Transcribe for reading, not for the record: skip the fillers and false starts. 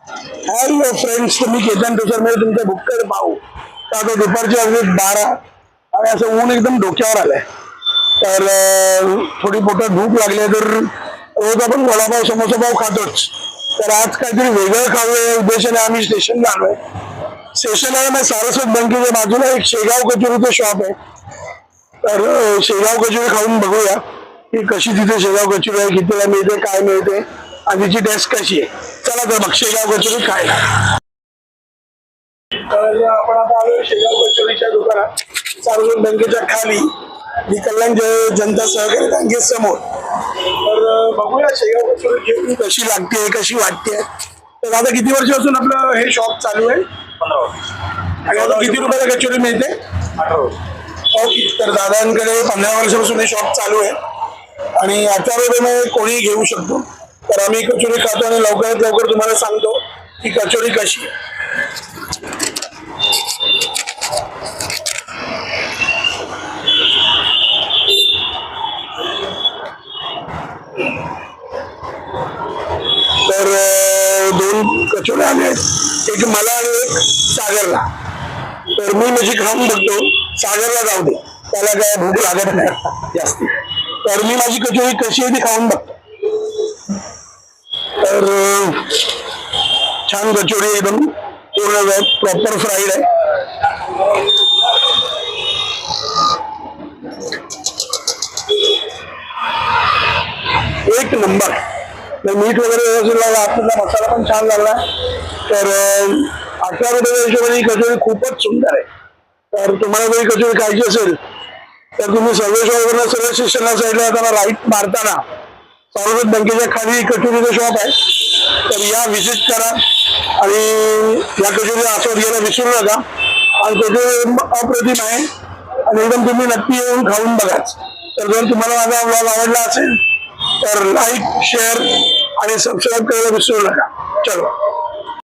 Hello friends, तुम्ही केतन मध्ये तुमच्या बुककडे पाहू तर आता दुपारची अगदी 12 आणि असं ऊन एकदम डोक्यावर आलंय. तर थोडी पोटात भूक लागली तर रोज आपण वडापाव समोसा पाव खातोच. तर आज काहीतरी वेगळं खावं या उद्देशाने आम्ही स्टेशनला आलोय. स्टेशनला ना सारस्वत बँकेच्या बाजूला एक शेगाव कचोरीचं शॉप आहे. तर शेगाव कचोरी खाऊन बघूया की कशी तिथे शेगाव कचोरी आहे, कितीला मिळते, काय मिळते आणि तिची टेस्ट कशी आहे. चला तर मग शेगाव कचोरी खायला. तर आपण आता आलो शेगाव कचोरीच्या दुकानात, सार्वजनिक बँकेच्या खाली कल्याण जनता सहकारी बँकेसमोर. तर बघूया शेगाव कचोरी घेऊन कशी लागते, कशी वाटते. तर आता किती वर्षापासून आपलं हे शॉप चालू आहे? 15 वर्ष. आणि आता किती रुपयाला कचोरी मिळते? 18 वर्ष. ओके. तर दादांकडे 15 वर्षापासून हे शॉप चालू आहे आणि 18 रुपये कोणीही घेऊ शकतो. तर आम्ही कचोरी खातो आणि लवकरात लवकर तुम्हाला सांगतो की कचोरी कशी आहे. तर 2 कचोऱ्या आल्या आहेत, एक मला आणि एक सागरला. तर मी म्हणजे खाऊन बघतो, सागरला जाऊ दे, त्याला काय भूक लागत नाही जास्ती. तर मी माझी कचोरी कशी आहे ती खाऊन बघतो. तर छान कचोरी एकदम पूर्ण प्रॉपर फ्राईड आहे. एक नंबर. मीठ वगैरे व्यवस्थित लागला, आपला मसाला पण छान लागला. तर 18 रुपयाच्या हिशोबाने ही कचोरी खूपच सुंदर आहे. तर तुम्हाला जरी कचोरी खायची असेल तर तुम्ही सर्वेश्वर सर्व स्टेशनला साईडला जाताना राईट मारताना सार्वजनिक बँकेच्या खाली कचोरीचं शॉप आहे. तर या व्हिजिट करा आणि या कचोरीचा आस्वाद घ्यायला विसरू नका. आणि कचोरी अप्रतिम आहे आणि एकदम तुम्ही नक्की येऊन खाऊन बघाच. तर जर तुम्हाला माझा व्लॉग आवडला असेल तर लाईक, शेअर आणि सबस्क्राईब करायला विसरू नका. चलो.